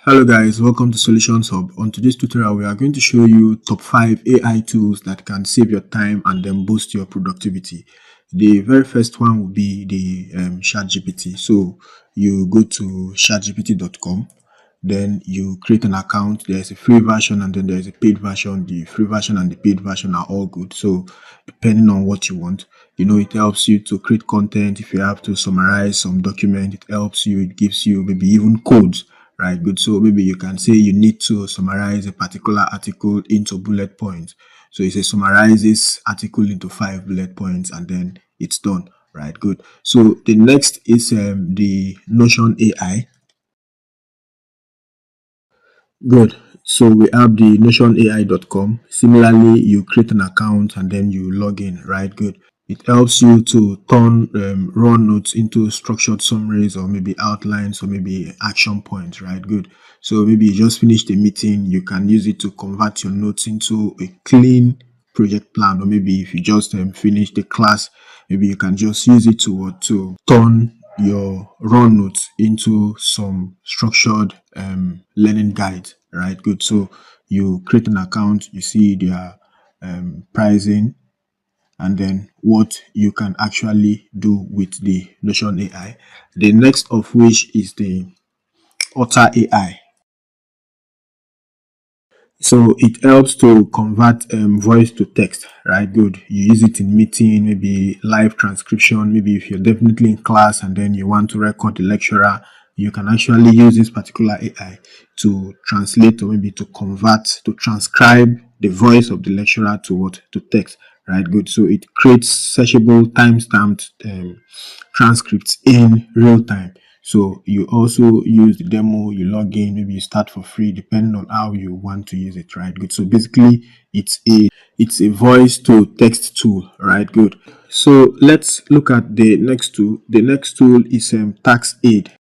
Hello guys, welcome to Solutions Hub. On today's tutorial, we are going to show you top 5 AI tools that can save your time and then boost your productivity. The very first one will be the Shadgypt. So you go to shadgypt.com, then you create an account. There's a free version and then there's a paid version. The free version and the paid version are all good. So depending on what you want, it helps you to create content. If you have to summarize some document, it helps you. It gives you maybe even codes. Right, good. So maybe you can say you need to summarize a particular article into bullet points. So it says summarize this article into 5 bullet points and then it's done. Right, good. So the next is the Notion AI. Good. So we have the notionai.com. Similarly, you create an account and then you log in. Right, good. It helps you to turn raw notes into structured summaries or maybe outlines or maybe action points, right? Good. So maybe you just finished a meeting, you can use it to convert your notes into a clean project plan, or maybe if you just finished the class, maybe you can just use it to turn your raw notes into some structured learning guides, right? Good. So you create an account, you see their pricing, and then what you can actually do with the Notion AI. The next of which is the Otter.ai. So it helps to convert voice to text, right? Good. You use it in meeting, maybe live transcription, maybe if you're definitely in class and then you want to record the lecturer, you can actually use this particular AI to translate or maybe to convert, to transcribe the voice of the lecturer to what? To text, right? Good. So it creates searchable time-stamped transcripts in real time. So you also use the demo, you log in, maybe you start for free, depending on how you want to use it, right? Good. So basically it's a voice to text tool, right? Good. So let's look at the next tool. The next tool is TaxAid.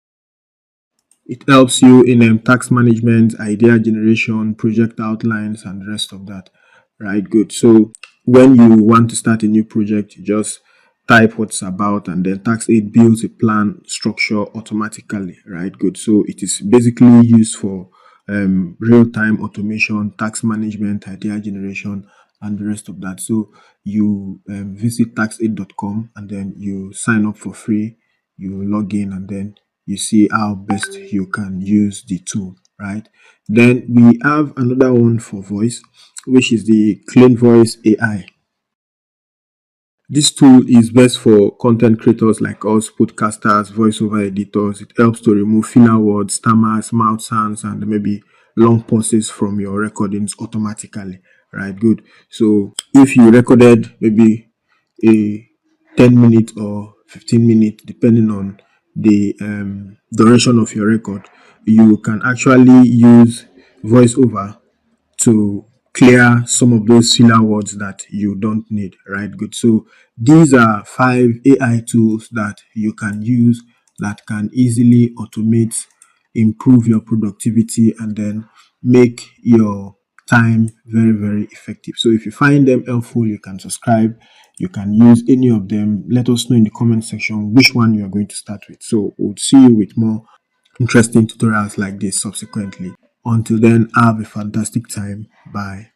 It helps you in tax management, idea generation, project outlines, and the rest of that. Right, good. So when you want to start a new project, you just type what's about, and then TaxAid builds a plan structure automatically. Right, good. So it is basically used for real-time automation, tax management, idea generation, and the rest of that. So you visit taxaid.com and then you sign up for free, you log in, and then you see how best you can use the tool, right? Then we have another one for voice, which is the Cleanvoice AI. This tool is best for content creators like us, podcasters, voiceover editors. It helps to remove filler words, stammers, mouth sounds, and maybe long pauses from your recordings automatically. Right, good. So if you recorded maybe a 10-minute or 15-minute, depending on the duration of your record, you can actually use voiceover to clear some of those filler words that you don't need, right? Good. So these are 5 AI tools that you can use that can easily automate, improve your productivity, and then make your time very, very effective. So if you find them helpful, you can subscribe. You can use any of them. Let us know in the comment section which one you are going to start with. So we'll see you with more interesting tutorials like this subsequently. Until then, have a fantastic time. Bye.